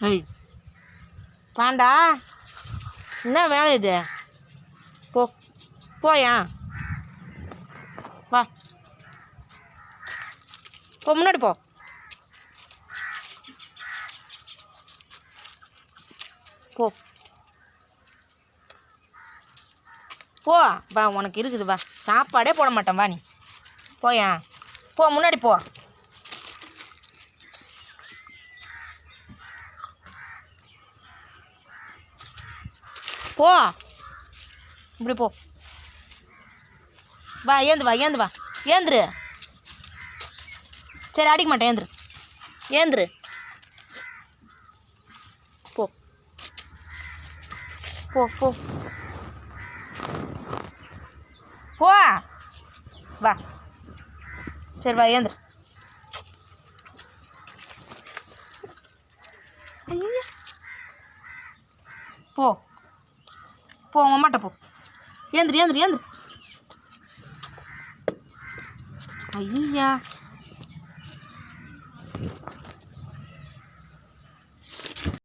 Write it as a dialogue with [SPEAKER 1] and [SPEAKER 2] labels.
[SPEAKER 1] ஐய் பாண்டா, என்ன வேலை இது? போ போயா, வா போ, முன்னாடி போ. போ போ வா, உனக்கு இருக்குது வா. சாப்பாடே போட மாட்டேன் வா, நீ போயா, போ முன்னாடி போ. போ இப்படி போ. வா ஏந்து வா, ஏந்து வா, ஏந்துரு. சரி அடிக்க மாட்டேன், ஏந்துரு, ஏந்துரு. போ போ போ போ, வா. சரி வா, ஏந்துரு. ஐயா போ போ, உங்கள் அம்மாட்ட போ. ஏந்திரி ஏந்திரி ஏந்திரி. ஐயா